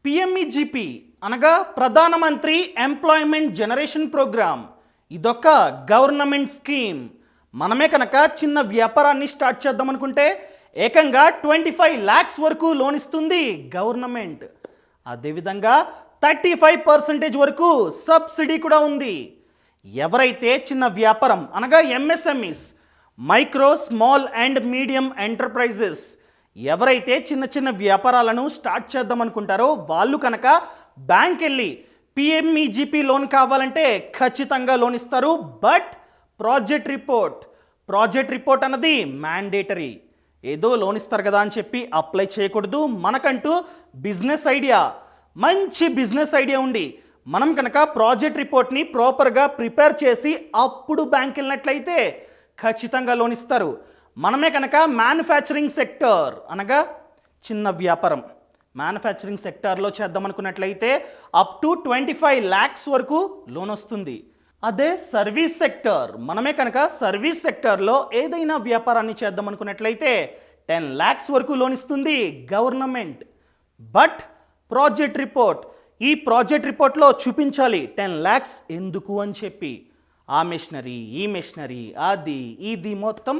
PMEGP అనగా ప్రధానమంత్రి employment generation programme. ఇదొక గవర్నమెంట్ స్కీమ్. మనమే కనుక చిన్న వ్యాపారాన్ని స్టార్ట్ చేద్దాం అనుకుంటే ఏకంగా 25 lakhs వరకు లోన్ ఇస్తుంది గవర్నమెంట్. అదేవిధంగా 35% వరకు సబ్సిడీ కూడా ఉంది. ఎవరైతే చిన్న వ్యాపారం అనగా MSMEs, micro small and medium enterprises, ఎవరైతే చిన్న చిన్న వ్యాపారాలను స్టార్ట్ చేద్దాం అనుకుంటారో వాళ్ళు కనుక బ్యాంక్ వెళ్ళి పిఎంఈజీపీ లోన్ కావాలంటే ఖచ్చితంగా లోన్ ఇస్తారు. బట్ ప్రాజెక్ట్ రిపోర్ట్ అన్నది మ్యాండేటరీ. ఏదో లోన్ ఇస్తారు కదా అని చెప్పి అప్లై చేయకూడదు. మనకంటూ మంచి బిజినెస్ ఐడియా ఉండి మనం కనుక ప్రాజెక్ట్ రిపోర్ట్ని ప్రాపర్గా ప్రిపేర్ చేసి అప్పుడు బ్యాంక్ వెళ్ళినట్లయితే ఖచ్చితంగా లోన్ ఇస్తారు. మనమే కనుక మ్యానుఫ్యాక్చరింగ్ సెక్టర్ అనగా చిన్న వ్యాపారం మ్యానుఫ్యాక్చరింగ్ సెక్టార్లో చేద్దాం అనుకున్నట్లయితే అప్ టు 25 lakhs వరకు లోన్ వస్తుంది. అదే సర్వీస్ సెక్టర్, మనమే కనుక సర్వీస్ సెక్టార్లో ఏదైనా వ్యాపారాన్ని చేద్దాం అనుకున్నట్లయితే 10 lakhs వరకు లోన్ ఇస్తుంది గవర్నమెంట్. బట్ ఈ ప్రాజెక్ట్ రిపోర్ట్లో చూపించాలి 10 lakhs ఎందుకు అని చెప్పి. ఆ మెషినరీ, ఈ మెషినరీ, అది ఇది మొత్తం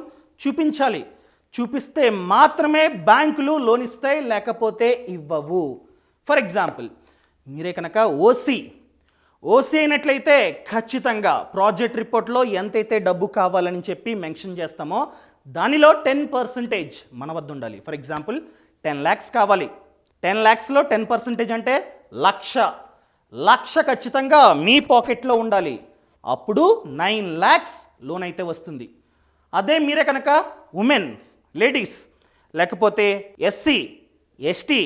చూపిస్తే మాత్రమే బ్యాంకులు లోన్ ఇస్తాయి, లేకపోతే ఇవ్వవు. ఫర్ ఎగ్జాంపుల్, మీరే కనుక ఓసీ అయినట్లయితే ఖచ్చితంగా ప్రాజెక్ట్ రిపోర్ట్లో ఎంతైతే డబ్బు కావాలని చెప్పి మెన్షన్ చేస్తామో దానిలో 10% మన వద్ద ఉండాలి. ఫర్ ఎగ్జాంపుల్ 10 lakhs కావాలి. 10 lakhsలో 10% అంటే లక్ష ఖచ్చితంగా మీ పాకెట్లో ఉండాలి. అప్పుడు 9 lakhs లోన్ అయితే వస్తుంది. అదే మీరే కనుక ఉమెన్, లేడీస్, లేకపోతే ఎస్సీ, ఎస్టీ,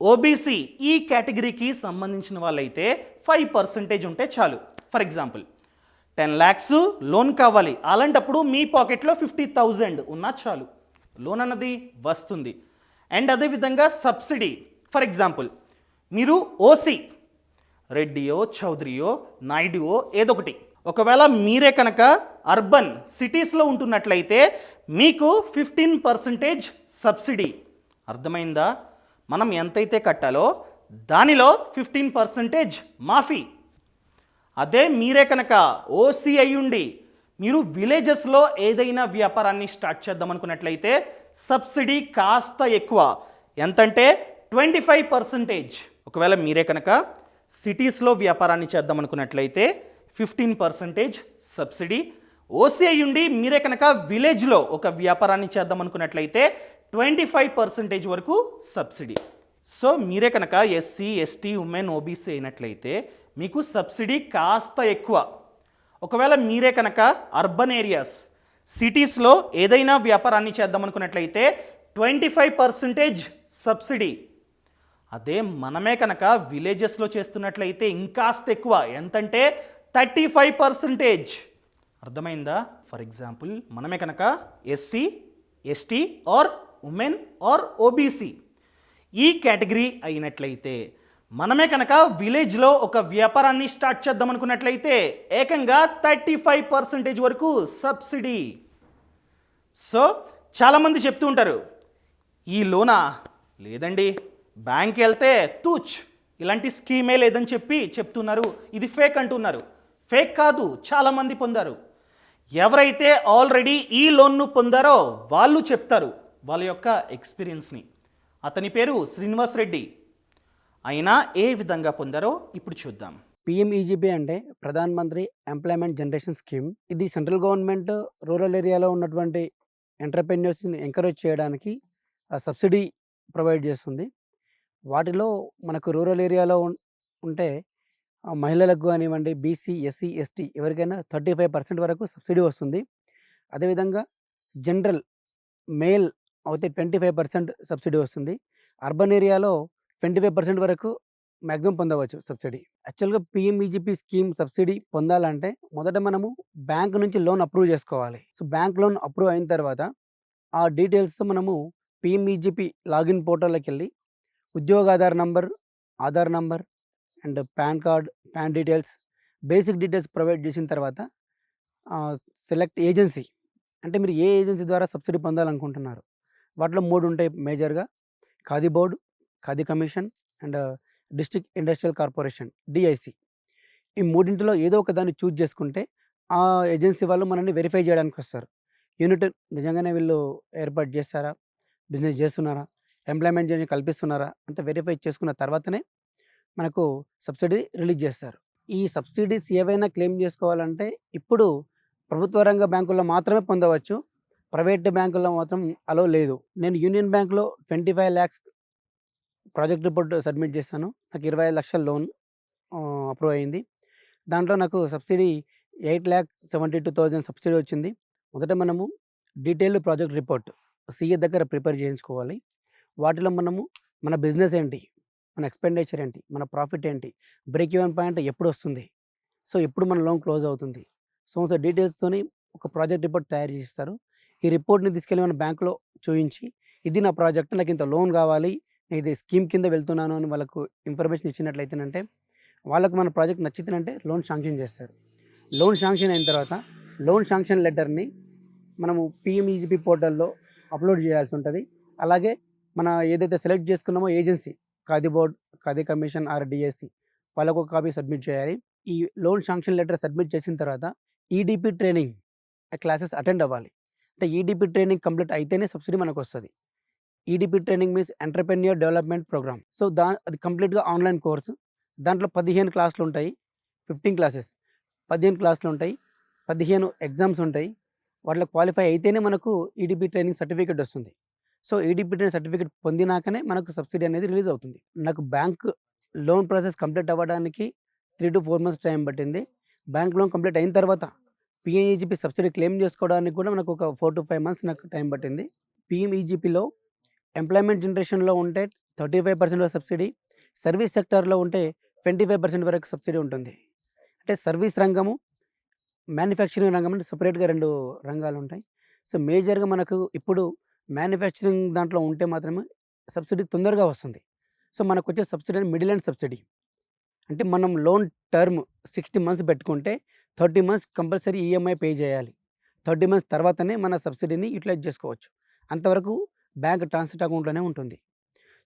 ఓబీసీ ఈ కేటగిరీకి సంబంధించిన వాళ్ళైతే 5% ఉంటే చాలు. ఫర్ ఎగ్జాంపుల్ 10 lakhs లోన్ కావాలి. అలాంటప్పుడు మీ పాకెట్లో 50,000 ఉన్నా చాలు, లోన్ అన్నది వస్తుంది. అండ్ అదేవిధంగా సబ్సిడీ. ఫర్ ఎగ్జాంపుల్ మీరు ఓసీ, రెడ్డియో, చౌదరియో, నాయుడుయో ఏదో ఒకటి, ఒకవేళ మీరే కనుక అర్బన్ సిటీస్లో ఉంటున్నట్లయితే మీకు 15% సబ్సిడీ. అర్థమైందా? మనం ఎంతైతే కట్టాలో దానిలో 15% మాఫీ. అదే మీరే కనుక ఓసీ అయ్యుండి మీరు విలేజెస్లో ఏదైనా వ్యాపారాన్ని స్టార్ట్ చేద్దాం అనుకున్నట్లయితే సబ్సిడీ కాస్త ఎక్కువ. ఎంతంటే 25%. ఒకవేళ మీరే కనుక సిటీస్లో వ్యాపారాన్ని చేద్దాం అనుకున్నట్లయితే 15% సబ్సిడీ. ఓసీ అయ్యుండి మీరే కనుక విలేజ్లో ఒక వ్యాపారాన్ని చేద్దాం అనుకున్నట్లయితే 25% వరకు సబ్సిడీ. సో మీరే కనుక ఎస్సీ, ఎస్టీ, ఉమెన్, ఓబీసీ అయినట్లయితే మీకు సబ్సిడీ కాస్త ఎక్కువ. ఒకవేళ మీరే కనుక అర్బన్ ఏరియాస్, సిటీస్లో ఏదైనా వ్యాపారాన్ని చేద్దాం అనుకున్నట్లయితే 25% సబ్సిడీ. అదే మనమే కనుక విలేజెస్లో చేస్తున్నట్లయితే ఇంకాస్త ఎక్కువ. ఎంతంటే 35%. అర్థమైందా? ఫర్ ఎగ్జాంపుల్ మనమే కనుక SC, ST or women or OBC ఈ కేటగిరీ అయినట్లయితే మనమే కనుక విలేజ్లో ఒక వ్యాపారాన్ని స్టార్ట్ చేద్దాం అనుకున్నట్లయితే ఏకంగా 35% వరకు సబ్సిడీ. సో చాలామంది చెప్తూ ఉంటారు, ఈ లోనా లేదండి, బ్యాంక్ వెళ్తే ఇలాంటి స్కీమే లేదని చెప్తున్నారు, ఇది ఫేక్ అంటున్నారు. ఫేక్ కాదు, చాలామంది పొందారు. ఎవరైతే ఆల్రెడీ ఈ లోన్ను పొందారో వాళ్ళు చెప్తారు వాళ్ళ యొక్క ఎక్స్పీరియన్స్ని. అతని పేరు శ్రీనివాస్ రెడ్డి. అయినా ఏ విధంగా పొందారో ఇప్పుడు చూద్దాం. పిఎంఈజీపీ అంటే Pradhan Mantri employment generation scheme. ఇది సెంట్రల్ గవర్నమెంట్ రూరల్ ఏరియాలో ఉన్నటువంటి ఎంటర్ప్రెన్యూర్స్ని ఎంకరేజ్ చేయడానికి సబ్సిడీ ప్రొవైడ్ చేస్తుంది. వాటిలో మనకు రూరల్ ఏరియాలో ఉంటే మహిళలకు కానివ్వండి, బీసీ, ఎస్సీ, ఎస్టీ ఎవరికైనా 35% వరకు సబ్సిడీ వస్తుంది. అదేవిధంగా జనరల్ మేల్ అయితే 25% సబ్సిడీ వస్తుంది. అర్బన్ ఏరియాలో 25% వరకు మ్యాక్సిమం పొందవచ్చు సబ్సిడీ. యాక్చువల్గా పిఎంఈజీపీ స్కీమ్ సబ్సిడీ పొందాలంటే మొదట మనము బ్యాంక్ నుంచి లోన్ అప్రూవ్ చేసుకోవాలి. సో బ్యాంక్ లోన్ అప్రూవ్ అయిన తర్వాత ఆ డీటెయిల్స్తో మనము పిఎంఈజీపీ లాగిన్ పోర్టల్లోకి వెళ్ళి ఉద్యోగ Aadhaar number and pan card, pan details, basic details provide చేసిన తర్వాత సెలెక్ట్ ఏజెన్సీ, అంటే మీరు ఏ ఏజెన్సీ ద్వారా సబ్సిడీ పొందాలనుకుంటున్నారు. వాటిలో 3 ఉంటాయి మేజర్గా: khadi board, khadi commission and district industrial corporation DIC. ఈ మూడింటిలో ఏదో ఒక దాన్ని చూజ్ చేసుకుంటే ఆ ఏజెన్సీ వాళ్ళు మనల్ని వెరిఫై చేయడానికి వస్తారు. యూనిట్ నిజంగానే వీళ్ళు ఏర్పాటు చేస్తారా, బిజినెస్ చేస్తున్నారా, ఎంప్లాయ్మెంట్ జర్నీ కల్పిస్తున్నారా అంత వెరిఫై చేసుకున్న తర్వాతనే మనకు సబ్సిడీ రిలీజ్ చేస్తారు. ఈ సబ్సిడీస్ ఏవైనా క్లెయిమ్ చేసుకోవాలంటే ఇప్పుడు ప్రభుత్వ రంగ బ్యాంకుల్లో మాత్రమే పొందవచ్చు. ప్రైవేట్ బ్యాంకుల్లో మాత్రం అలో లేదు. నేను యూనియన్ బ్యాంక్లో 25 lakhs ప్రాజెక్ట్ రిపోర్ట్ సబ్మిట్ చేశాను. నాకు 25 లక్షల లోన్ అప్రూవ్ అయింది. దాంట్లో నాకు సబ్సిడీ 8,72,000 సబ్సిడీ వచ్చింది. మొదట మనము డీటెయిల్డ్ ప్రాజెక్ట్ రిపోర్ట్ సీఏ దగ్గర ప్రిపేర్ చేయించుకోవాలి. వాటిలో మనము మన బిజినెస్ ఏంటి, మన ఎక్స్పెండిచర్ ఏంటి, మన ప్రాఫిట్ ఏంటి, బ్రేక్ ఈవెన్ పాయింట్ ఎప్పుడు వస్తుంది, సో ఎప్పుడు మన లోన్ క్లోజ్ అవుతుంది, సో డీటెయిల్స్తోని ఒక ప్రాజెక్ట్ రిపోర్ట్ తయారు చేస్తారు. ఈ రిపోర్ట్ని తీసుకెళ్ళి మన బ్యాంకులో చూపించి ఇది నా ప్రాజెక్ట్, నాకు ఇంత లోన్ కావాలి, నేను ఇది స్కీమ్ కింద వెళ్తున్నాను అని వాళ్ళకు ఇన్ఫర్మేషన్ ఇచ్చినట్లయితేనంటే వాళ్ళకు మన ప్రాజెక్ట్ నచ్చితేనంటే లోన్ శాంక్షన్ చేస్తారు. లోన్ శాంక్షన్ అయిన తర్వాత లోన్ శాంక్షన్ లెటర్ని మనము పిఎంఈజీపీ పోర్టల్లో అప్లోడ్ చేయాల్సి ఉంటుంది. అలాగే మన ఏదైతే సెలెక్ట్ చేసుకున్నామో agency khadi board, khadi commission or DSC వాళ్ళకు ఒక కాపీ సబ్మిట్ చేయాలి. ఈ లోన్ శాంక్షన్ లెటర్ సబ్మిట్ చేసిన తర్వాత ఈడిపి ట్రైనింగ్ క్లాసెస్ అటెండ్ అవ్వాలి. అంటే ఈడిపి ట్రైనింగ్ కంప్లీట్ అయితేనే సబ్సిడీ మనకు వస్తుంది. EDP training means entrepreneur development program. So అది కంప్లీట్గా ఆన్లైన్ కోర్సు. దాంట్లో 15 క్లాసులు ఉంటాయి, 15 క్లాసెస్, 15 క్లాసులు ఉంటాయి, 15 ఎగ్జామ్స్ ఉంటాయి. వాటిలో క్వాలిఫై అయితేనే మనకు ఈడిపి ట్రైనింగ్ సర్టిఫికేట్ వస్తుంది. సో ఈడిపి ట్రైనింగ్ సర్టిఫికేట్ పొందినాకనే మనకు సబ్సిడీ అనేది రిలీజ్ అవుతుంది. నాకు బ్యాంక్ లోన్ ప్రాసెస్ కంప్లీట్ అవ్వడానికి 3 to 4 months టైం పట్టింది. బ్యాంక్ లోన్ కంప్లీట్ అయిన తర్వాత పిఎంఈజీపీ సబ్సిడీ క్లెయిమ్ చేసుకోవడానికి కూడా మనకు ఒక 4 to 5 months నాకు టైం పట్టింది. పిఎంఈజీపీలో ఎంప్లాయ్మెంట్ జనరేషన్లో ఉంటే 35% సబ్సిడీ, సర్వీస్ సెక్టార్లో ఉంటే 25% వరకు సబ్సిడీ ఉంటుంది. అంటే సర్వీస్ రంగము, మ్యానుఫ్యాక్చరింగ్ రంగం అంటే సపరేట్గా 2 రంగాలు ఉంటాయి. సో మేజర్గా మనకు ఇప్పుడు మ్యానుఫ్యాక్చరింగ్ దాంట్లో ఉంటే మాత్రమే సబ్సిడీ తొందరగా వస్తుంది. సో మనకు వచ్చే సబ్సిడీ మిడిల్ అండ్ సబ్సిడీ. అంటే మనం లోన్ టర్మ్ 60 months పెట్టుకుంటే 30 months కంపల్సరీ ఈఎంఐ పే చేయాలి. 30 months తర్వాతనే మన సబ్సిడీని యూటిలైజ్ చేసుకోవచ్చు. అంతవరకు బ్యాంక్ ట్రాన్సిట్ అకౌంట్లోనే ఉంటుంది.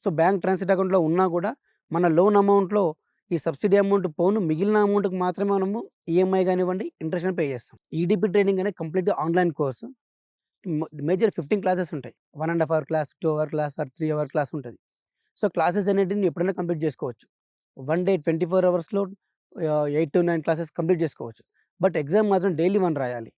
సో బ్యాంక్ ట్రాన్సిట్ అకౌంట్లో ఉన్నా కూడా మన లోన్ అమౌంట్లో ఈ సబ్సిడీ అమౌంట్ పోను మిగిలిన అమౌంట్కి మాత్రమే మనము ఈఎంఐ కానివ్వండి ఇంట్రెస్ట్ పే చేస్తాం. ఈడిపి ట్రైనింగ్ అనేది కంప్లీట్గా ఆన్లైన్ కోర్సు. మేజర్ 15 క్లాసెస్ ఉంటాయి. 1.5 hour class, 2 hour class or 3 hour class ఉంటుంది. సో క్లాసెస్ అనేటివి ఎప్పుడైనా కంప్లీట్ చేసుకోవచ్చు. 1 day 24 hours 8 to 9 classes complete చేసుకోవచ్చు. బట్ ఎగ్జామ్ మాత్రం డైలీ 1 రాయాలి.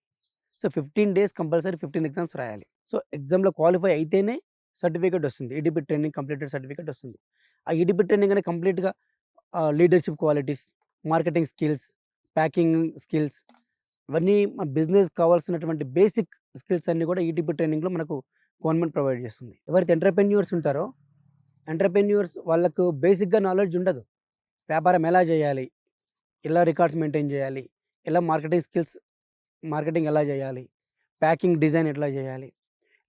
సో 15 days కంపల్సరీ 15 ఎగ్జామ్స్ రాయాలి. సో ఎగ్జామ్లో క్వాలిఫై అయితేనే సర్టిఫికేట్ వస్తుంది, ఈడిపి ట్రైనింగ్ కంప్లీటెడ్ సర్టిఫికేట్ వస్తుంది. ఆ ఈడిపి ట్రైనింగ్ అనేది కంప్లీట్గా leadership qualities, marketing skills, packing skills, ఇవన్నీ మన బిజినెస్ కావాల్సినటువంటి బేసిక్ స్కిల్స్ అన్నీ కూడా ఈడిపి ట్రైనింగ్లో మనకు గవర్నమెంట్ ప్రొవైడ్ చేస్తుంది. ఎవరైతే ఎంటర్‌ప్రెన్యూర్స్ ఉంటారో ఎంటర్‌ప్రెన్యూర్స్ వాళ్ళకు బేసిక్గా నాలెడ్జ్ ఉండదు. వ్యాపారం ఎలా చేయాలి, ఎలా రికార్డ్స్ మెయింటైన్ చేయాలి, ఎలా మార్కెటింగ్ స్కిల్స్, మార్కెటింగ్ ఎలా చేయాలి, ప్యాకింగ్ డిజైన్ ఎట్లా చేయాలి,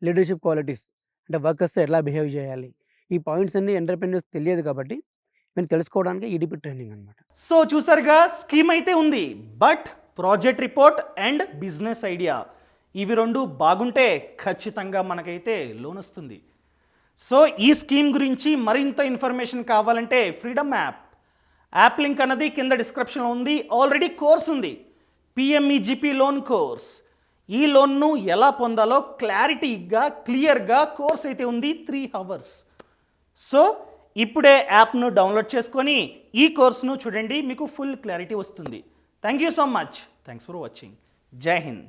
లీడర్షిప్ క్వాలిటీస్ అంటే వర్కర్స్తో ఎట్లా బిహేవ్ చేయాలి, ఈ పాయింట్స్ అన్నీ ఎంటర్‌ప్రెన్యూర్స్ తెలియదు కాబట్టి మేము తెలుసుకోవడానికి ఈడిపి ట్రైనింగ్ అనమాట. సో చూసారుగా, స్కీమ్ అయితే ఉంది, but project report and business idea ఇవి 2 బాగుంటే ఖచ్చితంగా మనకైతే లోన్ వస్తుంది. సో ఈ స్కీమ్ గురించి మరింత ఇన్ఫర్మేషన్ కావాలంటే ఫ్రీడమ్ యాప్ లింక్ అన్నది కింద డిస్క్రిప్షన్లో ఉంది. ఆల్రెడీ కోర్స్ ఉంది, పిఎంఈజీపీ లోన్ కోర్స్. ఈ లోన్ను ఎలా పొందాలో క్లియర్గా కోర్స్ అయితే ఉంది, 3 hours. సో ఇప్పుడే యాప్ను డౌన్లోడ్ చేసుకొని ఈ కోర్సును చూడండి, మీకు ఫుల్ క్లారిటీ వస్తుంది. Thank you so much. Thanks for watching. జై హింద్.